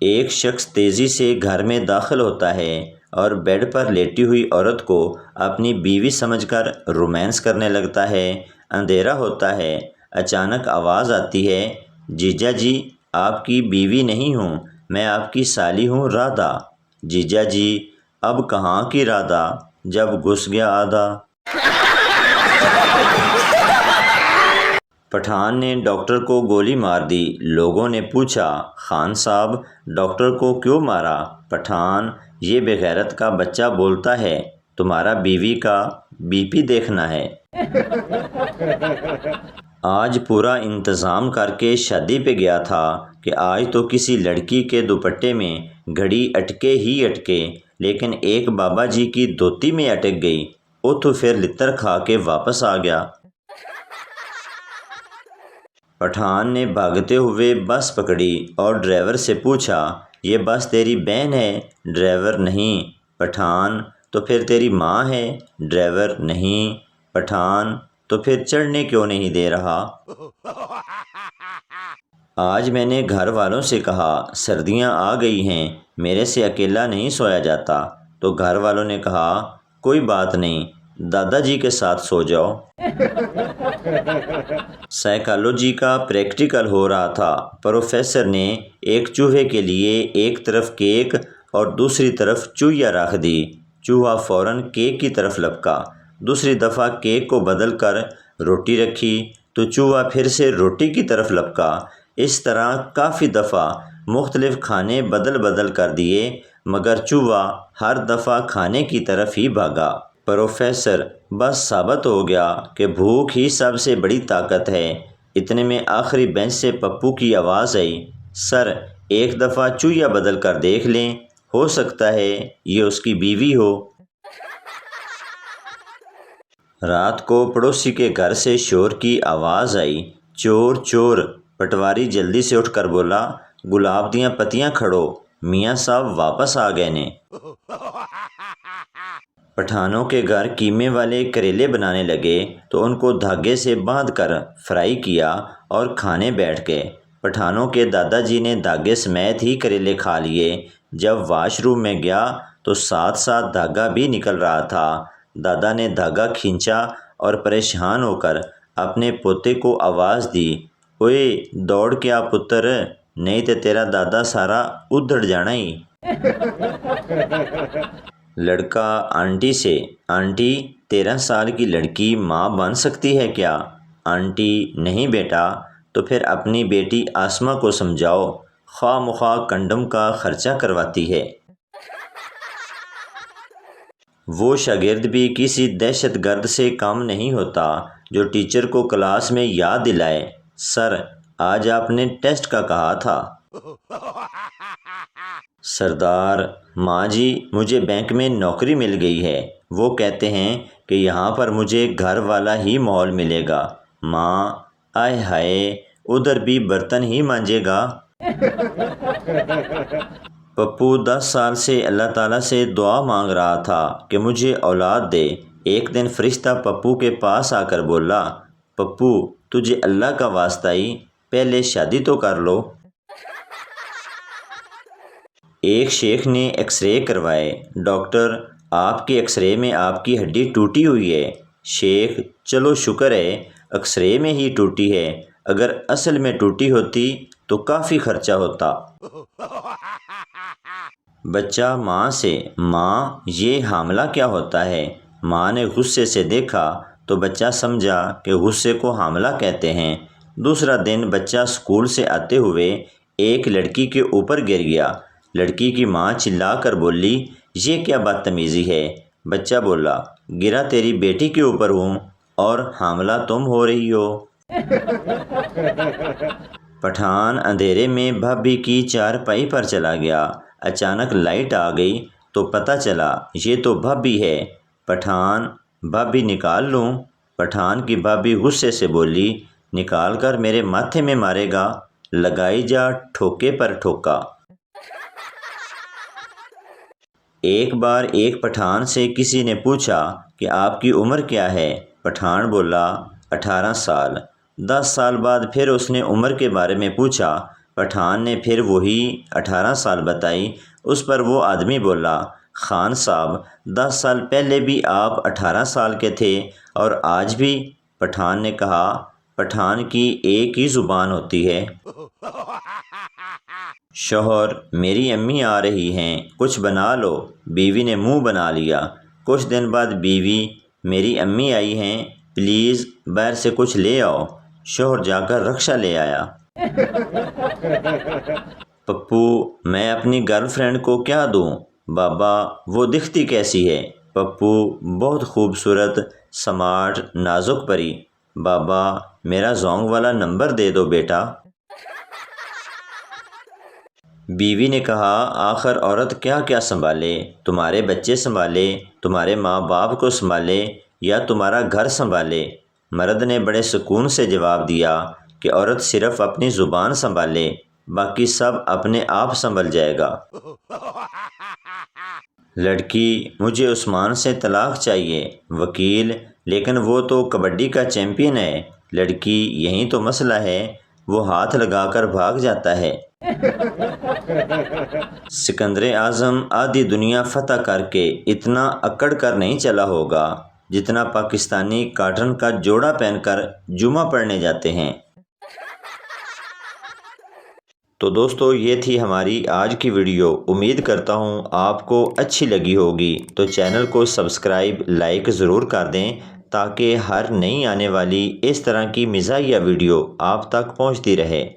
ایک شخص تیزی سے گھر میں داخل ہوتا ہے اور بیڈ پر لیٹی ہوئی عورت کو اپنی بیوی سمجھ کر رومانس کرنے لگتا ہے۔ اندھیرا ہوتا ہے، اچانک آواز آتی ہے، جیجا جی آپ کی بیوی نہیں ہوں، میں آپ کی سالی ہوں رادھا۔ جیجا جی اب کہاں کی رادھا، جب گھس گیا آدھا۔ پٹھان نے ڈاکٹر کو گولی مار دی، لوگوں نے پوچھا خان صاحب ڈاکٹر کو کیوں مارا؟ پٹھان یہ بے غیرت کا بچہ بولتا ہے تمہارا بیوی کا بی پی دیکھنا ہے۔ آج پورا انتظام کر کے شادی پہ گیا تھا کہ آج تو کسی لڑکی کے دوپٹے میں گھڑی اٹکے ہی اٹکے، لیکن ایک بابا جی کی دھوتی میں اٹک گئی، اتو پھر لتر کھا کے واپس آ گیا۔ پٹھان نے بھاگتے ہوئے بس پکڑی اور ڈرائیور سے پوچھا یہ بس تیری بہن ہے؟ ڈرائیور نہیں۔ پٹھان تو پھر تیری ماں ہے؟ ڈرائیور نہیں۔ پٹھان تو پھر چڑھنے کیوں نہیں دے رہا؟ آج میں نے گھر والوں سے کہا سردیاں آ گئی ہیں، میرے سے اکیلا نہیں سویا جاتا، تو گھر والوں نے کہا کوئی بات نہیں، دادا جی کے ساتھ سو جاؤ۔ سائیکالوجی کا پریکٹیکل ہو رہا تھا، پروفیسر نے ایک چوہے کے لیے ایک طرف کیک اور دوسری طرف چوہیا رکھ دی، چوہا فوراً کیک کی طرف لپکا، دوسری دفعہ کیک کو بدل کر روٹی رکھی تو چوہا پھر سے روٹی کی طرف لپکا۔ اس طرح کافی دفعہ مختلف کھانے بدل بدل کر دیے، مگر چوہا ہر دفعہ کھانے کی طرف ہی بھاگا۔ پروفیسر بس ثابت ہو گیا کہ بھوک ہی سب سے بڑی طاقت ہے۔ اتنے میں آخری بینچ سے پپو کی آواز آئی، سر ایک دفعہ چوہیا بدل کر دیکھ لیں، ہو سکتا ہے یہ اس کی بیوی ہو۔ رات کو پڑوسی کے گھر سے شور کی آواز آئی، چور چور۔ پٹواری جلدی سے اٹھ کر بولا گلاب دیاں پتیاں کھڑو، میاں صاحب واپس آ گئے نے۔ پٹھانوں کے گھر قیمے والے کریلے بنانے لگے تو ان کو دھاگے سے باندھ کر فرائی کیا اور کھانے بیٹھ گئے۔ پٹھانوں کے دادا جی نے دھاگے سمیت ہی کریلے کھا لیے۔ جب واش روم میں گیا تو ساتھ ساتھ دھاگا بھی نکل رہا تھا۔ دادا نے دھاگا کھینچا اور پریشان ہو کر اپنے پوتے کو آواز دی، اوئے دوڑ کے آ پتر، نہیں تے تیرا دادا سارا ادھڑ جانا ہی۔ لڑکا آنٹی سے، آنٹی 13 سال کی لڑکی ماں بن سکتی ہے کیا؟ آنٹی نہیں بیٹا، تو پھر اپنی بیٹی آسمہ کو سمجھاؤ، خواہ مخواہ کنڈم کا خرچہ کرواتی ہے۔ وہ شاگرد بھی کسی دہشت گرد سے کم نہیں ہوتا جو ٹیچر کو کلاس میں یاد دلائے، سر آج آپ نے ٹیسٹ کا کہا تھا۔ سردار ماں جی مجھے بینک میں نوکری مل گئی ہے، وہ کہتے ہیں کہ یہاں پر مجھے گھر والا ہی ماحول ملے گا۔ ماں آئے ہائے ادھر بھی برتن ہی مانجے گا۔ پپو 10 سال سے اللہ تعالیٰ سے دعا مانگ رہا تھا کہ مجھے اولاد دے۔ ایک دن فرشتہ پپو کے پاس آ کر بولا، پپو تجھے اللہ کا واسطہ ہی پہلے شادی تو کر لو۔ ایک شیخ نے ایکس رے کروائے، ڈاکٹر آپ کے ایکس رے میں آپ کی ہڈی ٹوٹی ہوئی ہے۔ شیخ چلو شکر ہے ایکس رے میں ہی ٹوٹی ہے، اگر اصل میں ٹوٹی ہوتی تو کافی خرچہ ہوتا۔ بچہ ماں سے، ماں یہ حاملہ کیا ہوتا ہے؟ ماں نے غصے سے دیکھا تو بچہ سمجھا کہ غصے کو حاملہ کہتے ہیں۔ دوسرا دن بچہ اسکول سے آتے ہوئے ایک لڑکی کے اوپر گر گیا۔ لڑکی کی ماں چلا کر بولی، یہ کیا بدتمیزی ہے؟ بچہ بولا، گرا تیری بیٹی کے اوپر ہوں اور حاملہ تم ہو رہی ہو۔ پٹھان اندھیرے میں بھابھی کی چارپائی پر چلا گیا، اچانک لائٹ آ گئی تو پتہ چلا یہ تو بھابھی ہے۔ پٹھان بھابھی نکال لوں؟ پٹھان کی بھابھی غصے سے بولی، نکال کر میرے ماتھے میں مارے گا، لگائی جا ٹھوکے پر ٹھوکا۔ ایک بار ایک پٹھان سے کسی نے پوچھا کہ آپ کی عمر کیا ہے؟ پٹھان بولا 18 سال۔ 10 سال بعد پھر اس نے عمر کے بارے میں پوچھا، پٹھان نے پھر وہی 18 سال بتائی۔ اس پر وہ آدمی بولا، خان صاحب 10 سال پہلے بھی آپ 18 سال کے تھے اور آج بھی؟ پٹھان نے کہا، پٹھان کی ایک ہی زبان ہوتی ہے۔ شوہر، میری امی آ رہی ہیں، کچھ بنا لو۔ بیوی نے منہ بنا لیا۔ کچھ دن بعد بیوی، میری امی آئی ہیں، پلیز باہر سے کچھ لے آؤ۔ شوہر جا کر رکشہ لے آیا۔ پپو، میں اپنی گرل فرینڈ کو کیا دوں؟ بابا، وہ دکھتی کیسی ہے؟ پپو، بہت خوبصورت، سمارٹ، نازک پری۔ بابا، میرا زونگ والا نمبر دے دو بیٹا۔ بیوی نے کہا، آخر عورت کیا کیا سنبھالے؟ تمہارے بچے سنبھالے، تمہارے ماں باپ کو سنبھالے، یا تمہارا گھر سنبھالے؟ مرد نے بڑے سکون سے جواب دیا کہ عورت صرف اپنی زبان سنبھالے، باقی سب اپنے آپ سنبھل جائے گا۔ لڑکی، مجھے عثمان سے طلاق چاہیے۔ وکیل، لیکن وہ تو کبڈی کا چیمپئن ہے۔ لڑکی، یہی تو مسئلہ ہے، وہ ہاتھ لگا کر بھاگ جاتا ہے۔ سکندر اعظم آدھی دنیا فتح کر کے اتنا اکڑ کر نہیں چلا ہوگا جتنا پاکستانی کاٹن کا جوڑا پہن کر جمعہ پڑھنے جاتے ہیں۔ تو دوستو، یہ تھی ہماری آج کی ویڈیو۔ امید کرتا ہوں آپ کو اچھی لگی ہوگی، تو چینل کو سبسکرائب، لائک ضرور کر دیں تاکہ ہر نئی آنے والی اس طرح کی مزاحیہ ویڈیو آپ تک پہنچتی رہے۔